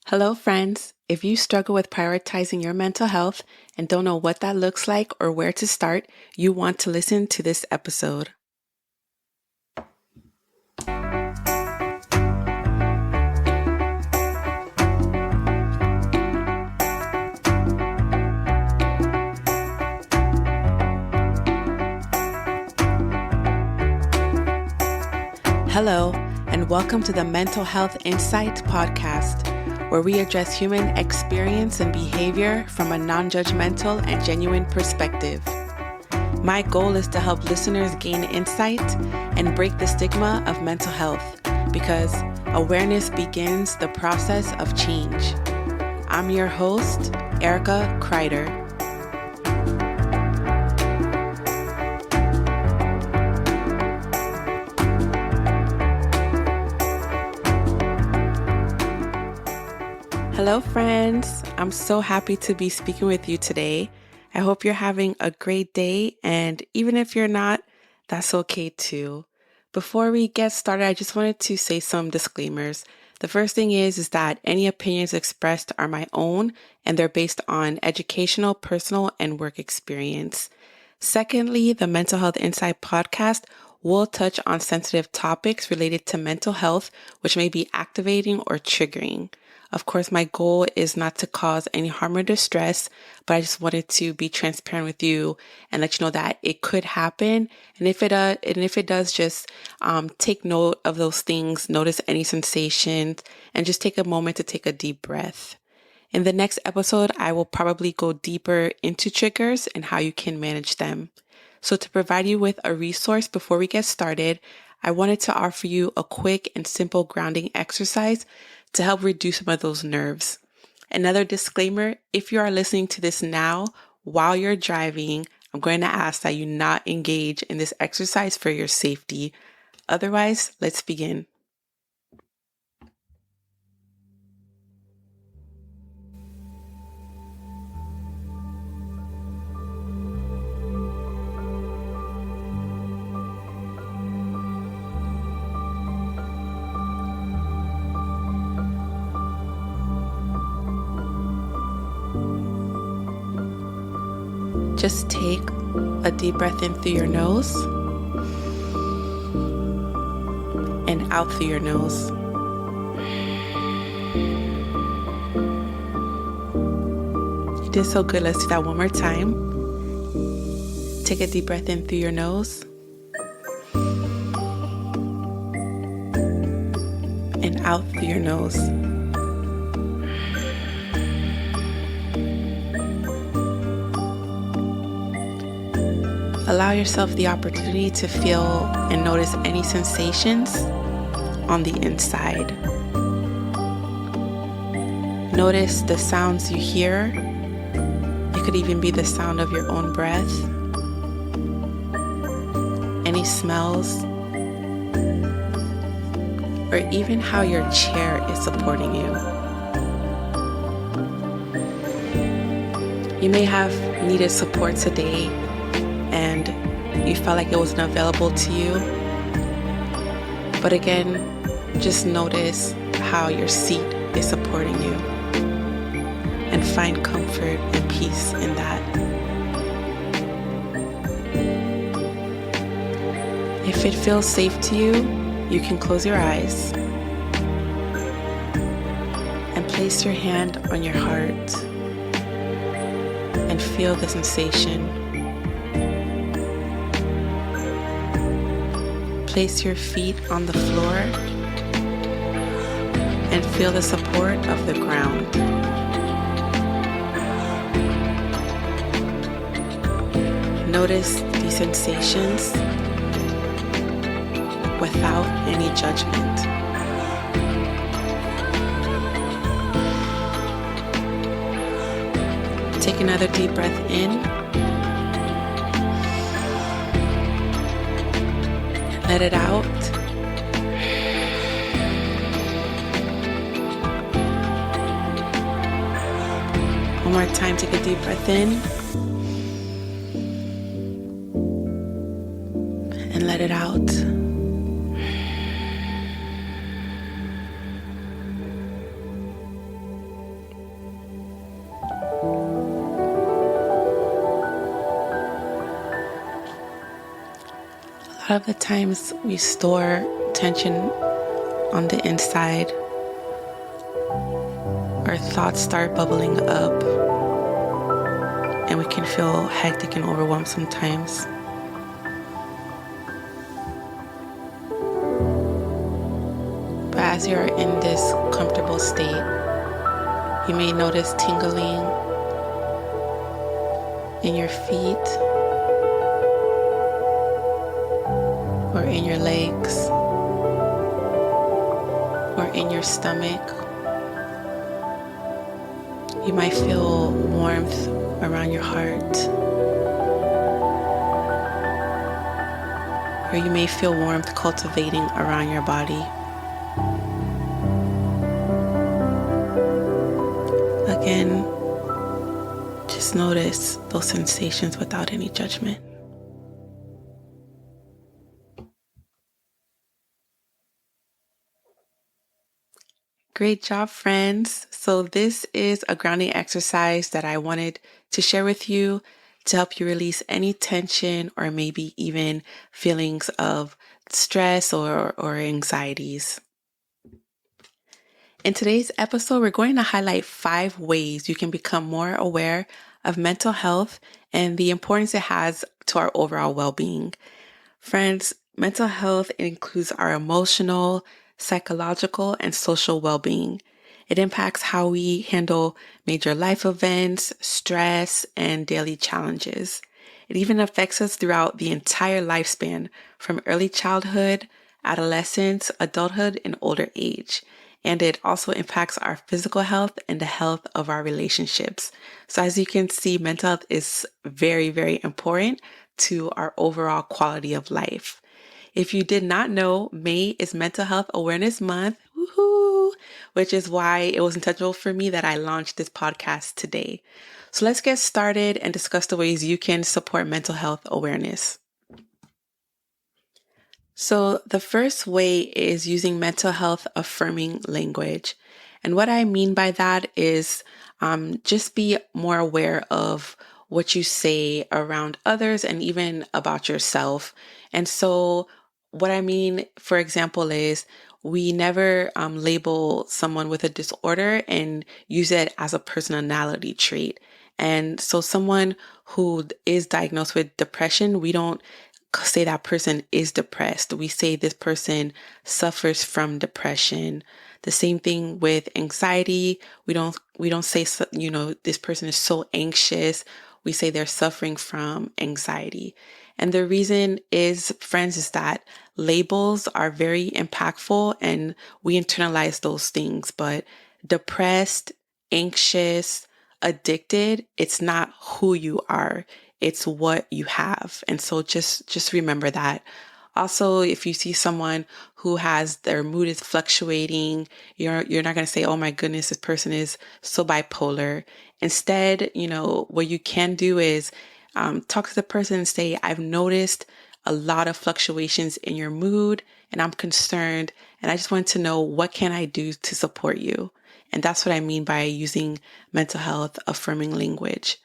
Hello, friends. If you struggle with prioritizing your mental health and don't know what that looks like or where to start, you want to listen to this episode. Hello, and welcome to the Mental Health Insight Podcast, where we address human experience and behavior from a non-judgmental and genuine perspective. My goal is to help listeners gain insight and break the stigma of mental health, because awareness begins the process of change. I'm your host, Erica Kreider. Hello, friends. I'm so happy to be speaking with you today. I hope you're having a great day, and even if you're not, that's okay too. Before we get started, I just wanted to say some disclaimers. The first thing is that any opinions expressed are my own, and they're based on educational, personal, and work experience. Secondly, the Mental Health Insight podcast will touch on sensitive topics related to mental health, which may be activating or triggering. Of course, my goal is not to cause any harm or distress, but I just wanted to be transparent with you and let you know that it could happen. And if it does, just take note of those things, notice any sensations, and just take a moment to take a deep breath. In the next episode, I will probably go deeper into triggers and how you can manage them. So to provide you with a resource before we get started, I wanted to offer you a quick and simple grounding exercise to help reduce some of those nerves. Another disclaimer, if you are listening to this now while you're driving, I'm going to ask that you not engage in this exercise for your safety. Otherwise, let's begin. Just take a deep breath in through your nose and out through your nose. You did so good. Let's do that one more time. Take a deep breath in through your nose and out through your nose. Allow yourself the opportunity to feel and notice any sensations on the inside. Notice the sounds you hear. It could even be the sound of your own breath. Any smells, or even how your chair is supporting you. You may have needed support today and you felt like it wasn't available to you. But again, just notice how your seat is supporting you and find comfort and peace in that. If it feels safe to you, you can close your eyes and place your hand on your heart and feel the sensation. Place your feet on the floor and feel the support of the ground. Notice these sensations without any judgment. Take another deep breath in. Let it out. One more time, take a deep breath in. And let it out. lot of the times we store tension on the inside. Our thoughts start bubbling up, and we can feel hectic and overwhelmed sometimes. But as you're in this comfortable state, you may notice tingling in your feet or in your legs or in your stomach. You might feel warmth around your heart, or you may feel warmth cultivating around your body. Again, just notice those sensations without any judgment. Great job, friends. So this is a grounding exercise that I wanted to share with you to help you release any tension or maybe even feelings of stress or anxieties. In today's episode, we're going to highlight 5 ways you can become more aware of mental health and the importance it has to our overall well-being. Friends, mental health includes our emotional, psychological, and social well-being. It impacts how we handle major life events, stress, and daily challenges. It even affects us throughout the entire lifespan, from early childhood, adolescence, adulthood, and older age. And it also impacts our physical health and the health of our relationships. So as you can see, mental health is very, very important to our overall quality of life. If you did not know, May is Mental Health Awareness Month, woohoo, which is why it was intentional for me that I launched this podcast today. So let's get started and discuss the ways you can support mental health awareness. So the first way is using mental health affirming language. And what I mean by that is just be more aware of what you say around others and even about yourself. And so what I mean, for example, is we never label someone with a disorder and use it as a personality trait. And so someone who is diagnosed with depression, we don't say that person is depressed. We say this person suffers from depression. The same thing with anxiety. We don't say, this person is so anxious. We say they're suffering from anxiety. And the reason is, friends, is that labels are very impactful and we internalize those things. But depressed, anxious, addicted, it's not who you are. It's what you have. And so just remember that. Also, if you see someone who has their mood is fluctuating, you're not going to say, "Oh my goodness, this person is so bipolar." Instead, what you can do is talk to the person and say, "I've noticed a lot of fluctuations in your mood, and I'm concerned, and I just want to know what can I do to support you." And that's what I mean by using mental health affirming language.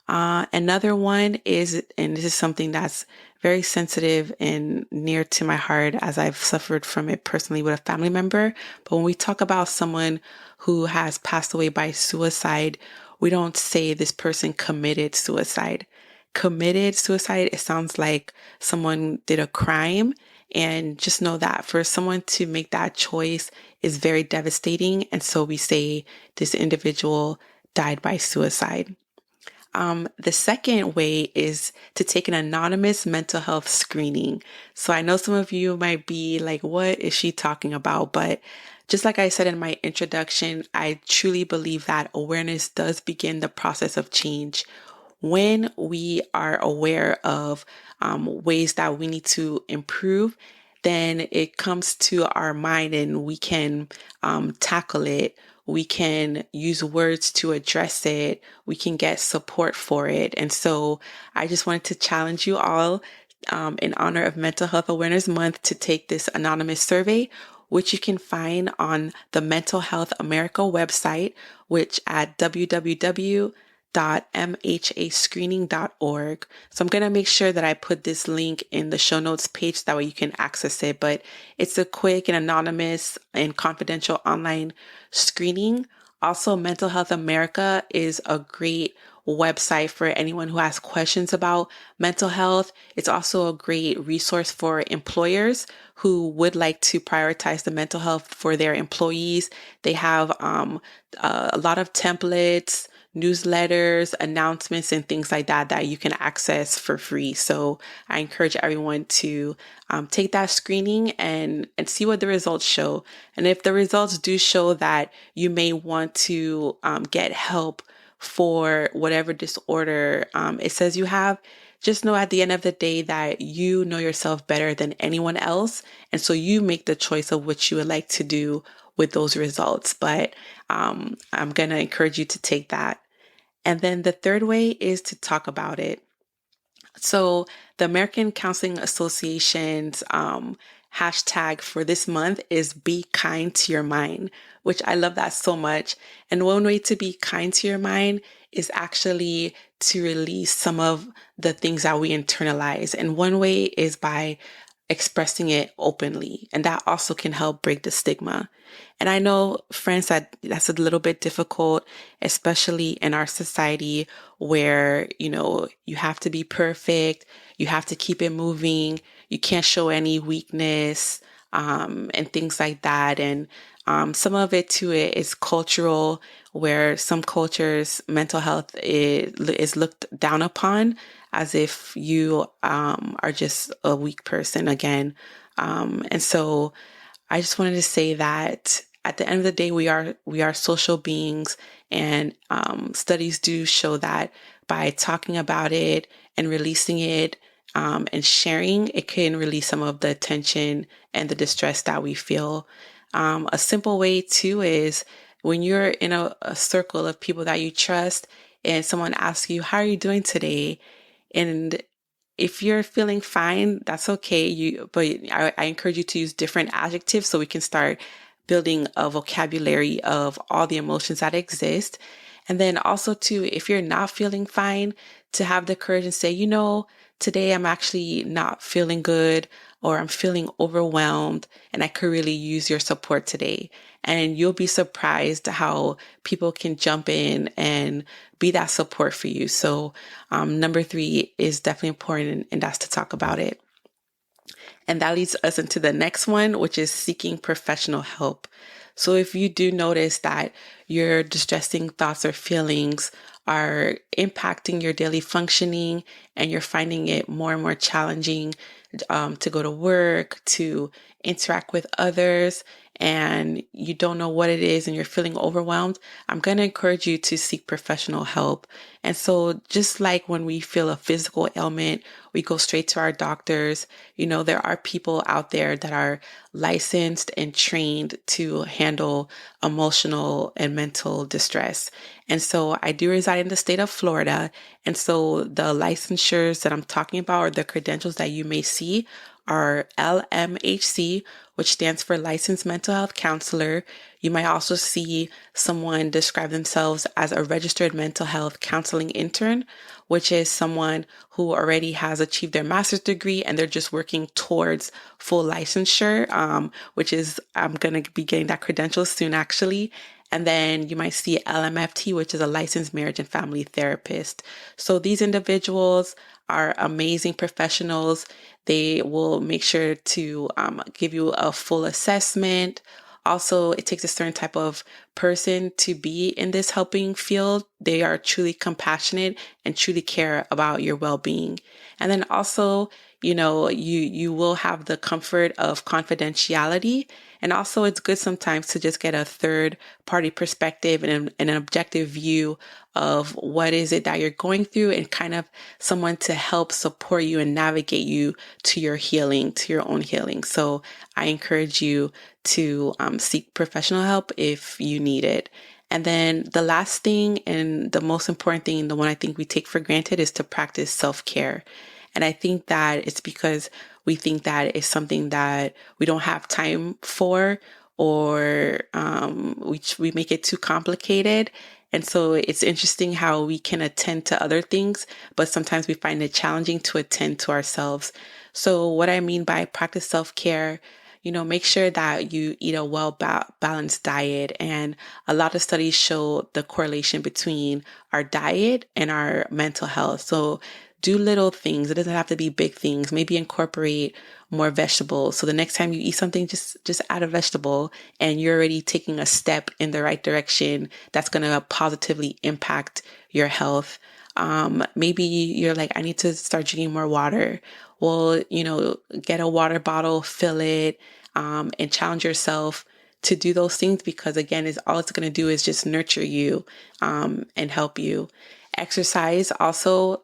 Another one is, and this is something that's very sensitive and near to my heart as I've suffered from it personally with a family member. But when we talk about someone who has passed away by suicide, we don't say this person committed suicide. Committed suicide, it sounds like someone did a crime. And just know that for someone to make that choice is very devastating. And so we say this individual died by suicide. The second way is to take an anonymous mental health screening. So I know some of you might be like, what is she talking about? But just like I said in my introduction, I truly believe that awareness does begin the process of change. When we are aware of ways that we need to improve, then it comes to our mind and we can tackle it. We can use words to address it. We can get support for it. And so I just wanted to challenge you all in honor of Mental Health Awareness Month to take this anonymous survey, which you can find on the Mental Health America website, which at www www.mhascreening.org. So I'm going to make sure that I put this link in the show notes page. That way you can access it. But it's a quick and anonymous and confidential online screening. Also, Mental Health America is a great website for anyone who has questions about mental health. It's also a great resource for employers who would like to prioritize the mental health for their employees. They have a lot of templates, newsletters, announcements, and things like that that you can access for free. So I encourage everyone to take that screening and see what the results show. And if the results do show that you may want to get help for whatever disorder it says you have, just know at the end of the day that you know yourself better than anyone else. And so you make the choice of what you would like to do with those results. But I'm going to encourage you to take that. And then the third way is to talk about it. So the American Counseling Association's hashtag for this month is Be Kind to Your Mind, which I love that so much. And one way to be kind to your mind is actually to release some of the things that we internalize. And one way is by expressing it openly. And that also can help break the stigma. And I know, friends, that that's a little bit difficult, especially in our society where, you have to be perfect, you have to keep it moving, you can't show any weakness, and things like that. And some of it too is cultural, where some cultures, mental health is looked down upon as if you are just a weak person again. And so I just wanted to say that at the end of the day, we are social beings, and studies do show that by talking about it and releasing it and sharing, it can release some of the tension and the distress that we feel. A simple way too is when you're in a circle of people that you trust, and someone asks you, "How are you doing today?" And if you're feeling fine, that's okay. But I encourage you to use different adjectives so we can start building a vocabulary of all the emotions that exist. And then also too, if you're not feeling fine, to have the courage and say, today I'm actually not feeling good, or I'm feeling overwhelmed, and I could really use your support today. And you'll be surprised how people can jump in and be that support for you. So number 3 is definitely important, and that's to talk about it. And that leads us into the next one, which is seeking professional help. So if you do notice that your distressing thoughts or feelings are impacting your daily functioning, and you're finding it more and more challenging to go to work, to interact with others, and you don't know what it is and you're feeling overwhelmed, I'm going to encourage you to seek professional help. And so just like when we feel a physical ailment, we go straight to our doctors. There are people out there that are licensed and trained to handle emotional and mental distress. And so I do reside in the state of Florida. And so the licensures that I'm talking about, or the credentials that you may see, are LMHC, which stands for Licensed Mental Health Counselor. You might also see someone describe themselves as a registered mental health counseling intern, which is someone who already has achieved their master's degree and they're just working towards full licensure, which is, I'm going to be getting that credential soon, actually. And then you might see LMFT, which is a licensed marriage and family therapist. So these individuals are amazing professionals. They will make sure to give you a full assessment. Also, it takes a certain type of person to be in this helping field. They are truly compassionate and truly care about your well-being. And then also, you will have the comfort of confidentiality. And also, it's good sometimes to just get a third party perspective and an objective view of what is it that you're going through, and kind of someone to help support you and navigate you to your healing, to your own healing. So I encourage you to seek professional help if you need it. And then the last thing, and the most important thing, the one I think we take for granted, is to practice self-care. And I think that it's because we think that it's something that we don't have time for, or we make it too complicated. And so it's interesting how we can attend to other things, but sometimes we find it challenging to attend to ourselves. So what I mean by practice self-care, make sure that you eat a balanced diet. And a lot of studies show the correlation between our diet and our mental health. So do little things. It doesn't have to be big things. Maybe incorporate more vegetables. So the next time you eat something, just add a vegetable and you're already taking a step in the right direction that's going to positively impact your health. Maybe you're like, I need to start drinking more water. Well, get a water bottle, fill it, and challenge yourself to do those things, because again, all it's going to do is just nurture you, and help you. Exercise also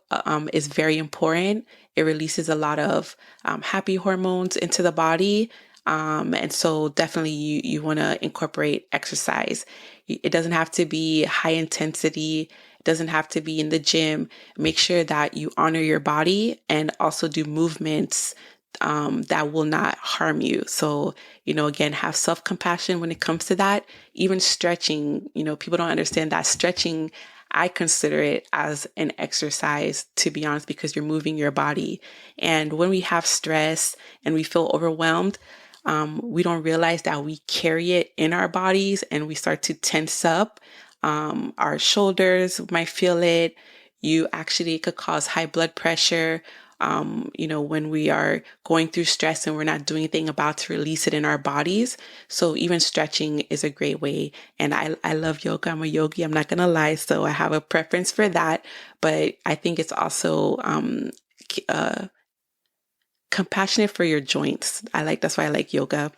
is very important. It releases a lot of happy hormones into the body. And so definitely you want to incorporate exercise. It doesn't have to be high intensity. It doesn't have to be in the gym. Make sure that you honor your body and also do movements that will not harm you. So, again, have self-compassion when it comes to that. Even stretching, people don't understand that stretching, I consider it as an exercise, to be honest, because you're moving your body. And when we have stress and we feel overwhelmed, we don't realize that we carry it in our bodies and we start to tense up. Our shoulders might feel it. It could cause high blood pressure. When we are going through stress and we're not doing anything about to release it in our bodies. So even stretching is a great way. And I love yoga. I'm a yogi. I'm not going to lie. So I have a preference for that. But I think it's also compassionate for your joints. That's why I like yoga.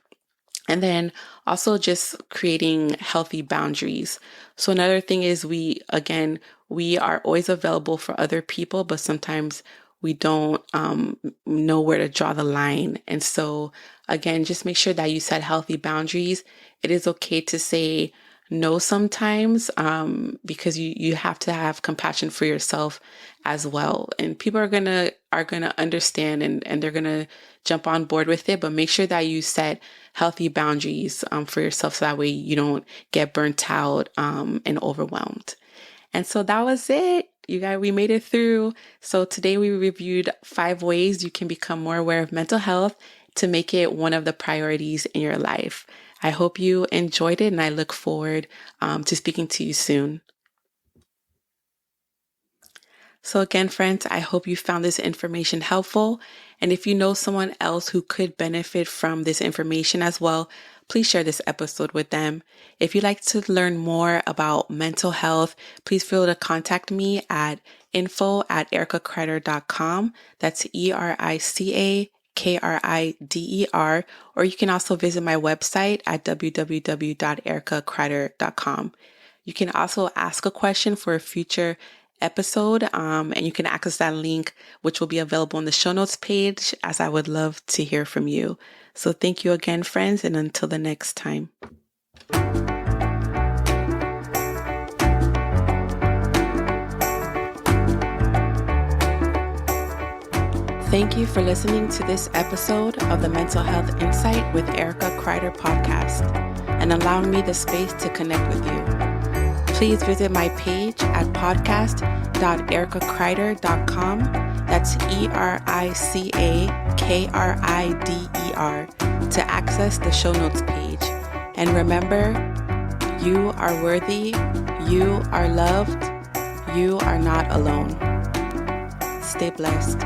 And then also just creating healthy boundaries. So another thing is we are always available for other people, but sometimes we don't know where to draw the line. And so again, just make sure that you set healthy boundaries. It is okay to say no sometimes, because you have to have compassion for yourself as well. And people are gonna understand and they're gonna jump on board with it. But make sure that you set healthy boundaries for yourself, so that way you don't get burnt out and overwhelmed. And so that was it. You guys, we made it through. So today we reviewed 5 ways you can become more aware of mental health to make it one of the priorities in your life. I hope you enjoyed it, and I look forward to speaking to you soon. So again, friends, I hope you found this information helpful. And if you know someone else who could benefit from this information as well, please share this episode with them. If you'd like to learn more about mental health, please feel to contact me at info@ericakrider.com. That's ERICAKRIDER. Or you can also visit my website at www.ericakrider.com. You can also ask a question for a future episode, and you can access that link, which will be available on the show notes page, as I would love to hear from you. So thank you again, friends, and until the next time. Thank you for listening to this episode of the Mental Health Insight with Erica Krider podcast, and allowing me the space to connect with you. Please visit my page at podcast.ericakrider.com. That's ERICAKRIDER to access the show notes page. And remember, you are worthy, you are loved, you are not alone. Stay blessed.